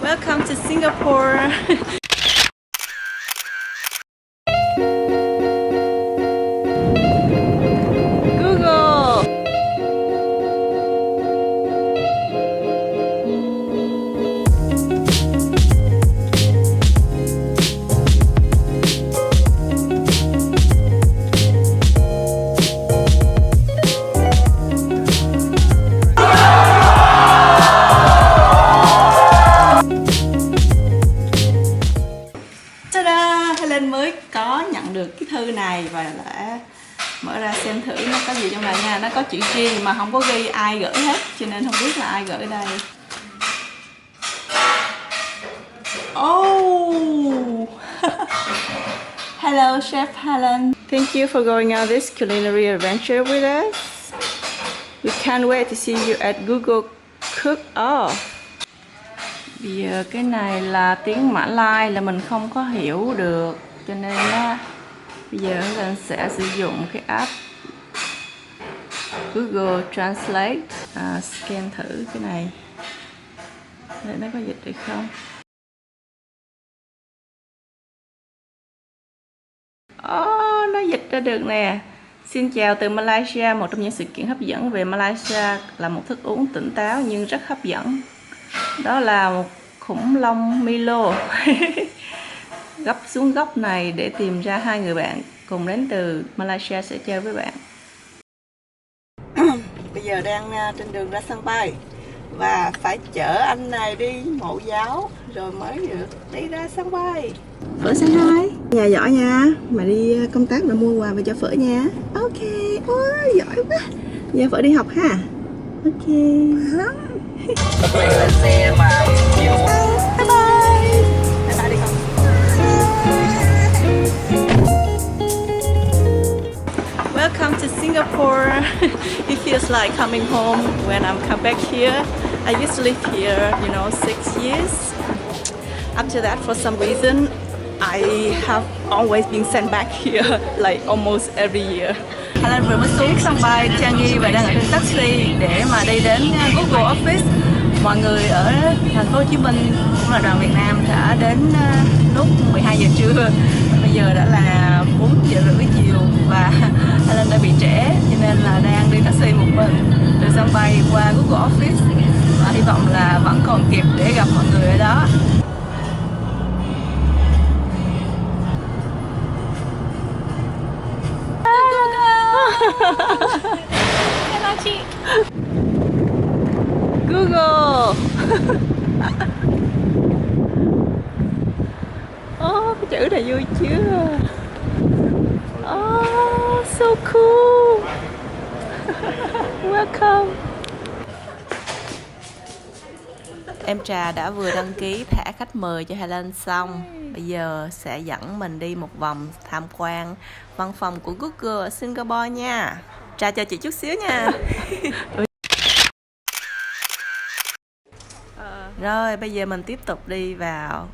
Welcome to Singapore. Google. Ta-da! Helen mới có nhận được cái thư này và đã mở ra xem thử nó có gì trong này nha. Nó có chữ G mà không có ghi ai gửi hết, cho nên không biết là ai gửi đây. Oh! Hello Chef Helen. Thank you for going on this culinary adventure with us. We can't wait to see you at Google Cook Off. Bây giờ cái này là tiếng Mã Lai là mình không có hiểu được, cho nên bây giờ mình sẽ sử dụng cái app Google Translate, scan thử cái này để nó có dịch được không. Nó dịch ra được nè. Xin chào từ Malaysia, một trong những sự kiện hấp dẫn về Malaysia là một thức uống tỉnh táo nhưng rất hấp dẫn. Đó là một khủng long Milo. Gấp xuống góc này để tìm ra hai người bạn cùng đến từ Malaysia sẽ chơi với bạn. Bây giờ đang trên đường ra sân bay và phải chở anh này đi mẫu giáo rồi mới được đi ra sân bay. Phở say hi. Nhà giỏi nha, mà đi công tác mà mua quà về cho Phở nha. Ok, ôi giỏi quá. Giờ Phở đi học ha. Ok. Xe mà bye bye. Bye bye đi con. Welcome to Singapore. It feels like coming home when I'm come back here. I used to live here, 6 years. After that, for some reason, I have always been sent back here, like almost every year. Helen vừa mới xuống sân bay Changi và đang ở trên taxi để mà đi đến Google Office. Mọi người ở thành phố Hồ Chí Minh cũng là đoàn Việt Nam đã đến lúc 12 giờ trưa. Bây giờ đã là 4 giờ rưỡi chiều và Helen đã bị trễ, cho nên là đang đi taxi một mình từ sân bay qua Google Office và hy vọng là vẫn còn kịp để gặp mọi người ở đó. Hello chị. Google. Cái chữ này vui chưa? So cool. Welcome. Em Trà đã vừa đăng ký thẻ khách mời cho Helen xong. Bây giờ sẽ dẫn mình đi một vòng tham quan văn phòng của Google ở Singapore nha. Trà chờ chị chút xíu nha. Rồi bây giờ mình tiếp tục đi vào.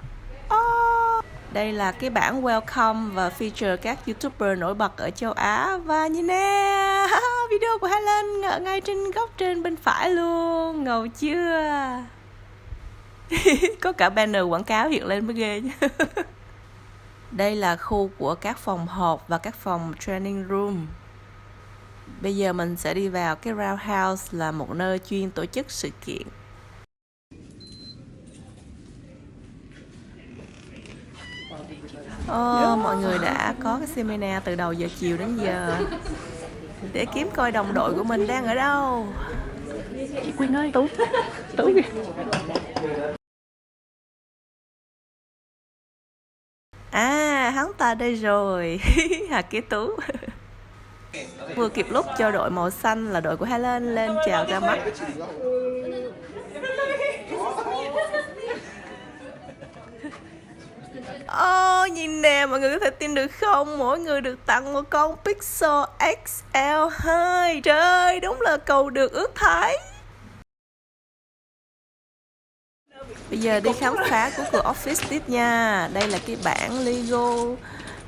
Đây là cái bảng welcome và feature các YouTuber nổi bật ở châu Á. Và nhìn nè, video của Helen ở ngay trên góc trên bên phải luôn. Ngầu chưa? Có cả banner quảng cáo hiện lên mới ghê nha. Đây là khu của các phòng họp và các phòng training room. Bây giờ mình sẽ đi vào cái Roundhouse, là một nơi chuyên tổ chức sự kiện. Mọi người đã có cái seminar từ đầu giờ chiều đến giờ để kiếm coi đồng đội của mình đang ở đâu. Chị Quỳnh ơi. Tú kìa. Hắn ta đây rồi. Hà Kế Tú. Vừa kịp lúc cho đội màu xanh là đội của Helen lên chào ra mắt. Nhìn nè, mọi người có thể tin được không? Mỗi người được tặng một con Pixel XL2. Trời, đúng là cầu được ước thái. Bây giờ đi khám phá Google Office tiếp nha. Đây là cái bảng Lego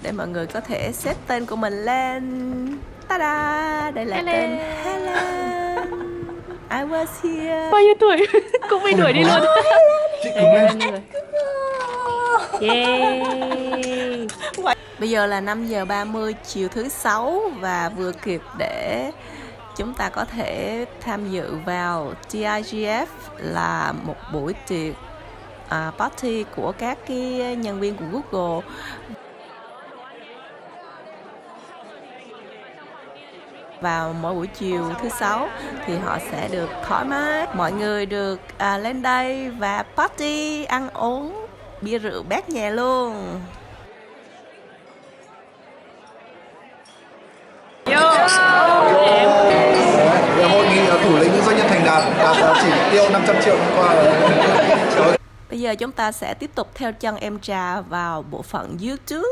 để mọi người có thể xếp tên của mình lên. Ta-da! Đây là tên Helen. I was here. Bao nhiêu tuổi? Cũng bị đuổi đi luôn. lên người. Yeah. Bây giờ là 5 giờ 30 chiều thứ Sáu và vừa kịp để chúng ta có thể tham dự vào TIGF, là một buổi tiệc party của các cái nhân viên của Google. Vào mỗi buổi chiều thứ Sáu thì họ sẽ được thoải mái, mọi người được lên đây và party, ăn uống, bia rượu bát nhè luôn. Hội nghị thủ lĩnh doanh nhân thành đạt đạt chỉ tiêu 500 triệu năm qua. Bây giờ chúng ta sẽ tiếp tục theo chân em Trà vào bộ phận YouTube.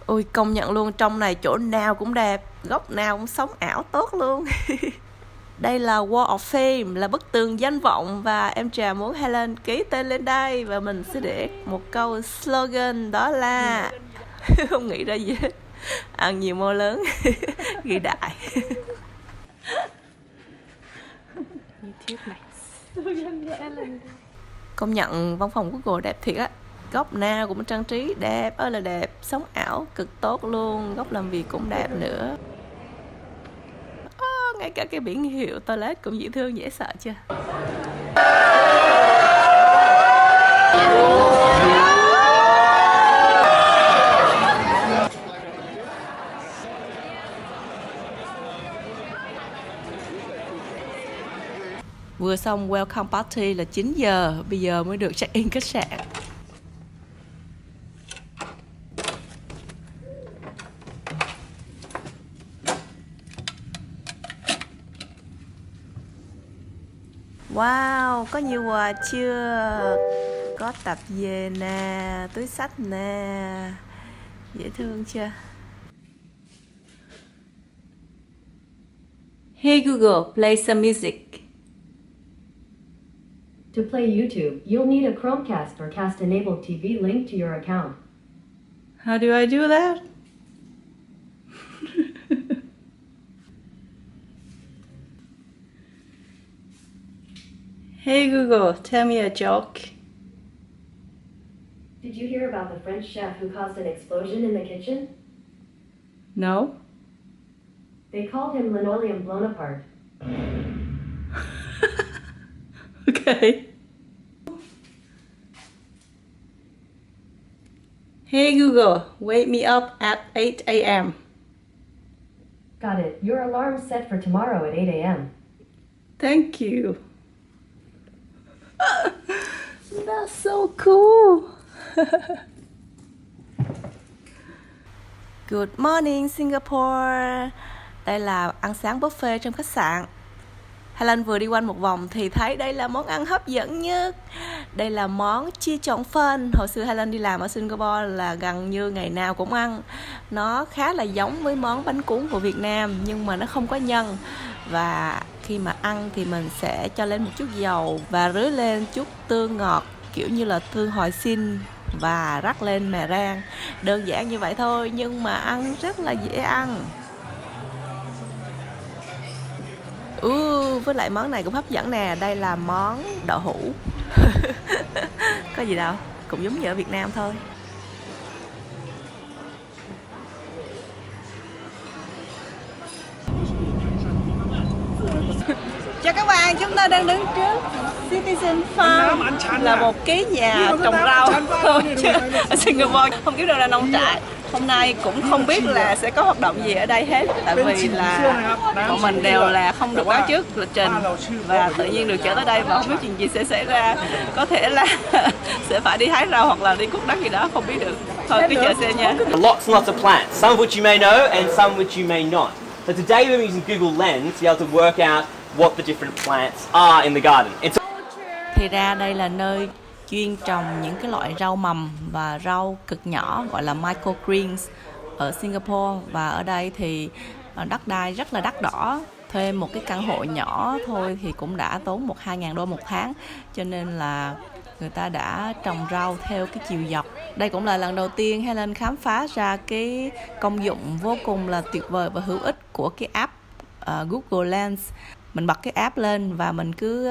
Ôi, công nhận luôn, trong này chỗ nào cũng đẹp, góc nào cũng sống ảo tốt luôn. Đây là Wall of Fame, là bức tường danh vọng, và em Trà muốn Helen ký tên lên đây và mình sẽ để một câu slogan, đó là không nghĩ ra gì hết, ăn nhiều mô lớn, ghi đại. YouTube này. Công nhận văn phòng Google đẹp thiệt á, góc nào cũng trang trí đẹp ơi là đẹp, sống ảo cực tốt luôn, góc làm việc cũng đẹp nữa. Ngay cả cái biển hiệu toilet cũng dễ thương dễ sợ chưa. Vừa xong welcome party là 9 giờ, bây giờ mới được check in khách sạn. Wow, có nhiều quà chưa? Có tập về nè, túi xách nè, dễ thương chưa? Hey Google, play some music. To play YouTube, you'll need a Chromecast or Cast-enabled TV linked to your account. How do I do that? Hey Google, tell me a joke. Did you hear about the French chef who caused an explosion in the kitchen? No? They called him linoleum blown apart. Okay. Hey Google, wake me up at 8 a.m. Got it. Your alarm's set for tomorrow at 8 a.m. Thank you. That's so cool. Good morning Singapore. Đây là ăn sáng buffet trong khách sạn. Helen vừa đi quanh một vòng thì thấy đây là món ăn hấp dẫn nhất. Đây là món chia chọn phân. Hồi xưa Helen đi làm ở Singapore là gần như ngày nào cũng ăn. Nó khá là giống với món bánh cuốn của Việt Nam, nhưng mà nó không có nhân. Và khi mà ăn thì mình sẽ cho lên một chút dầu và rưới lên chút tương ngọt, kiểu như là tương hồi xin, và rắc lên mè rang. Đơn giản như vậy thôi nhưng mà ăn rất là dễ ăn. Với lại món này cũng hấp dẫn nè. Đây là món đậu hũ. Có gì đâu, cũng giống như ở Việt Nam thôi. Chào các bạn, chúng ta đang đứng trước Citizen Farm, là một cái nhà trồng rau thôi chứ ở Singapore không kiếm được ra nông trại. Hôm nay cũng không biết là sẽ có hoạt động gì ở đây hết, tại vì là bọn mình đều là không được báo trước lịch trình và tự nhiên được chở tới đây và không biết chuyện gì sẽ xảy ra. Có thể là sẽ phải đi hái rau hoặc là đi cuốc đất gì đó, không biết được. Thôi cứ chờ xem nha. Lots and lots of plants, some of which you may know and some which you may not. So today we're using Google Lens to be able to work out what the different plants are in the garden. Thì ra đây là nơi chuyên trồng những cái loại rau mầm và rau cực nhỏ gọi là microgreens ở Singapore. Và ở đây thì đất đai rất là đắt đỏ. Thuê một cái căn hộ nhỏ thôi thì cũng đã tốn 1-2 đô một tháng. Cho nên là người ta đã trồng rau theo cái chiều dọc. Đây cũng là lần đầu tiên Helen khám phá ra cái công dụng vô cùng là tuyệt vời và hữu ích của cái app Google Lens. Mình bật cái app lên và mình cứ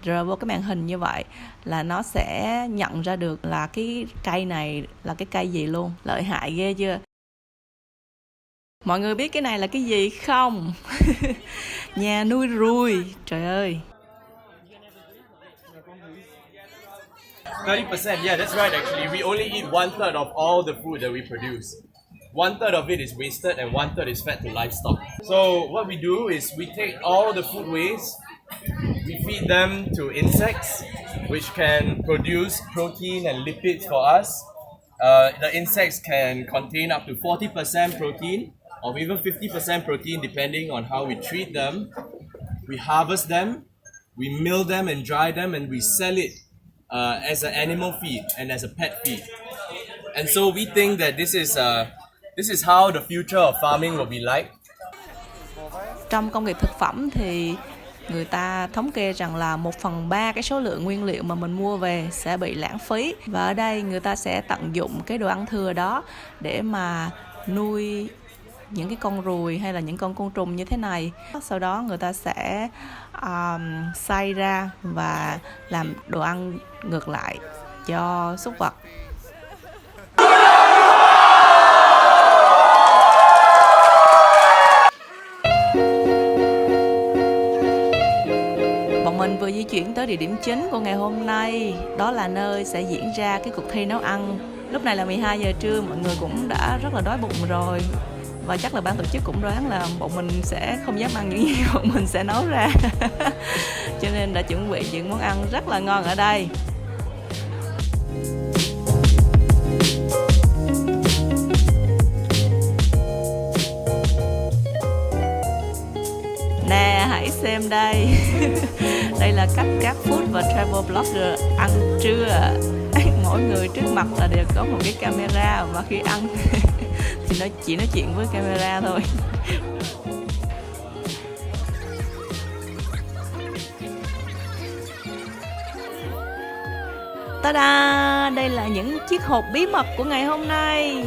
rờ vô cái màn hình như vậy là nó sẽ nhận ra được là cái cây này là cái cây gì luôn. Lợi hại ghê chưa? Mọi người biết cái này là cái gì không? Nhà nuôi ruồi. Trời ơi. 30%, yeah, that's right actually. We only eat 1/3 of all the food that we produce. 1/3 of it is wasted and 1/3 is fed to livestock. So what we do is we take all the food waste, we feed them to insects, which can produce protein and lipids for us. The insects can contain up to 40% protein or even 50% protein depending on how we treat them. We harvest them, we mill them and dry them, and we sell it as an animal feed and as a pet feed. And so we think that this is how the future of farming will be like. Trong công nghiệp thực phẩm thì người ta thống kê rằng là 1/3 cái số lượng nguyên liệu mà mình mua về sẽ bị lãng phí. Và ở đây người ta sẽ tận dụng cái đồ ăn thừa đó để mà nuôi những cái con ruồi hay là những con côn trùng như thế này. Sau đó người ta sẽ xay ra và làm đồ ăn ngược lại cho súc vật. Bọn mình vừa di chuyển tới địa điểm chính của ngày hôm nay. Đó là nơi sẽ diễn ra cái cuộc thi nấu ăn. Lúc này là 12 giờ trưa, mọi người cũng đã rất là đói bụng rồi. Và chắc là ban tổ chức cũng đoán là bọn mình sẽ không dám ăn những gì bọn mình sẽ nấu ra. Cho nên đã chuẩn bị những món ăn rất là ngon ở đây. Nè, hãy xem đây. Đây là cách các food và travel blogger ăn trưa. Mỗi người trước mặt là đều có một cái camera, và khi ăn thì nó chỉ nói chuyện với camera thôi. Ta-da! Đây là những chiếc hộp bí mật của ngày hôm nay.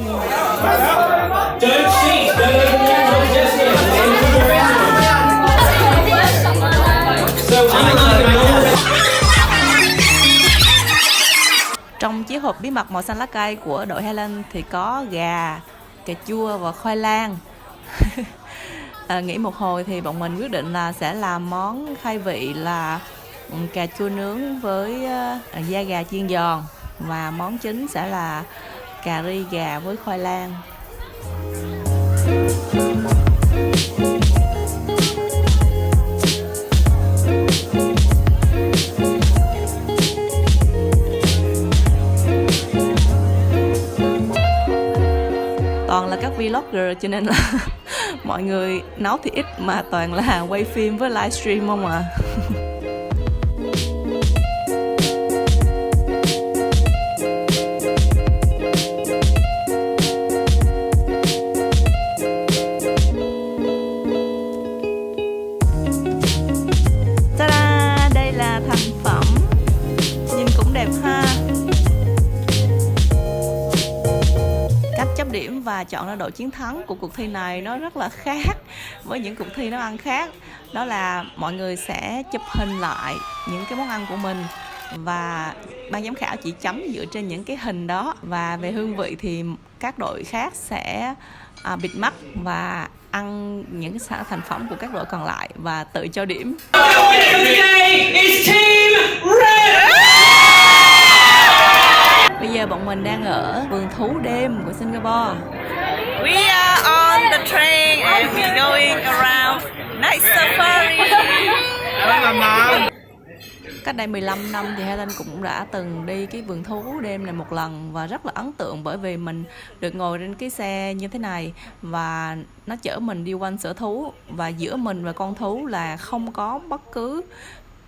Trong chiếc hộp bí mật màu xanh lá cây của đội Highland thì có gà, cà chua và khoai lang. Nghĩ một hồi thì bọn mình quyết định là sẽ làm món khai vị là cà chua nướng với da gà chiên giòn, và món chính sẽ là cà ri gà với khoai lang. Toàn là các vlogger cho nên là mọi người nấu thì ít mà toàn là quay phim với livestream không à. Ta-da! Đây là thành phẩm. Nhìn cũng đẹp ha. Cách chấm điểm và chọn ra đội chiến thắng của cuộc thi này nó rất là khác với những cuộc thi nấu ăn khác. Đó là mọi người sẽ chụp hình lại những cái món ăn của mình và ban giám khảo chỉ chấm dựa trên những cái hình đó. Và về hương vị thì các đội khác sẽ bịt mắt và ăn những cái thành phẩm của các đội còn lại và tự cho điểm. Bây giờ bọn mình đang ở vườn thú đêm của Singapore. We are on the train and we're going around night safari. Cách đây 15 năm thì Helen cũng đã từng đi cái vườn thú đêm này một lần và rất là ấn tượng, bởi vì mình được ngồi trên cái xe như thế này và nó chở mình đi quanh sở thú, và giữa mình và con thú là không có bất cứ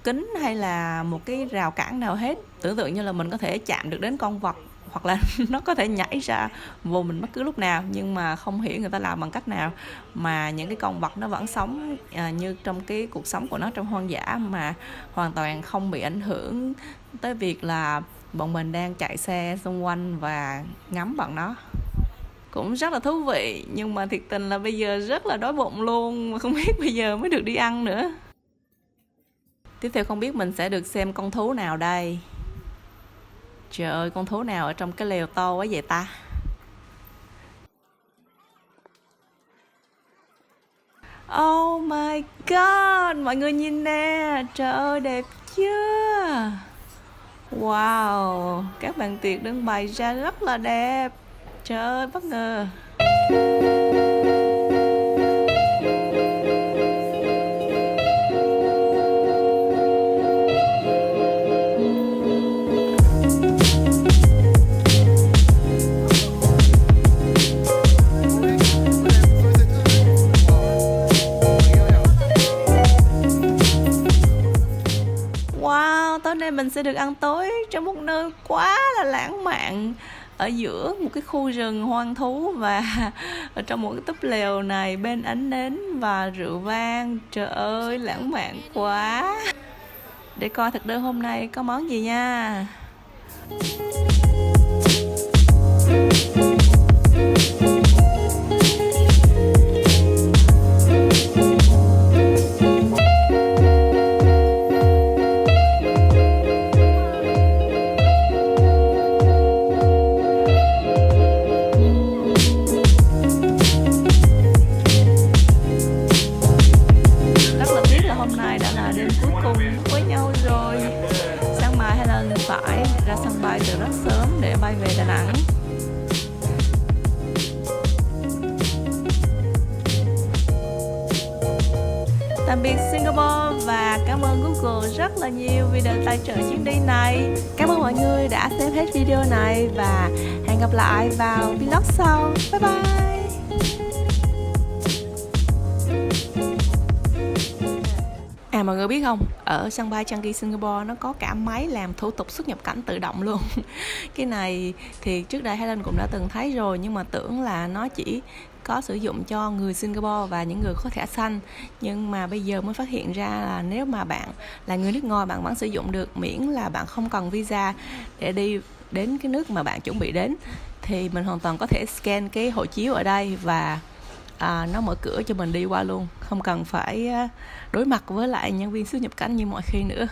kính hay là một cái rào cản nào hết. Tưởng tượng như là mình có thể chạm được đến con vật hoặc là nó có thể nhảy ra vô mình bất cứ lúc nào, nhưng mà không hiểu người ta làm bằng cách nào mà những cái con vật nó vẫn sống như trong cái cuộc sống của nó trong hoang dã, mà hoàn toàn không bị ảnh hưởng tới việc là bọn mình đang chạy xe xung quanh và ngắm bọn nó. Cũng rất là thú vị, nhưng mà thiệt tình là bây giờ rất là đói bụng luôn, mà không biết bây giờ mới được đi ăn nữa. Tiếp theo không biết mình sẽ được xem con thú nào đây. Trời ơi, con thú nào ở trong cái lều to quá vậy ta? Oh my god, mọi người nhìn nè, trời ơi đẹp chưa? Wow, các bàn tiệc được bày ra rất là đẹp. Trời ơi, bất ngờ. Wow, tối nay mình sẽ được ăn tối trong một nơi quá là lãng mạn, ở giữa một cái khu rừng hoang thú và ở trong một cái túp lều này bên ánh nến và rượu vang. Trời ơi, lãng mạn quá. Để coi thực đơn hôm nay có món gì nha. Với nhau rồi. Sáng mai Helen phải ra sân bay từ rất sớm để bay về Đà Nẵng. Tạm biệt Singapore và cảm ơn Google rất là nhiều vì đã tài trợ chuyến đi này. Cảm ơn mọi người đã xem hết video này và hẹn gặp lại vào vlog sau. Bye bye. À, mọi người biết không, ở sân bay Changi Singapore nó có cả máy làm thủ tục xuất nhập cảnh tự động luôn. Cái này thì trước đây Helen cũng đã từng thấy rồi, nhưng mà tưởng là nó chỉ có sử dụng cho người Singapore và những người có thẻ xanh. Nhưng mà bây giờ mới phát hiện ra là nếu mà bạn là người nước ngoài, bạn vẫn sử dụng được, miễn là bạn không cần visa để đi đến cái nước mà bạn chuẩn bị đến. Thì mình hoàn toàn có thể scan cái hộ chiếu ở đây và nó mở cửa cho mình đi qua luôn, không cần phải đối mặt với lại nhân viên xuất nhập cảnh như mọi khi nữa.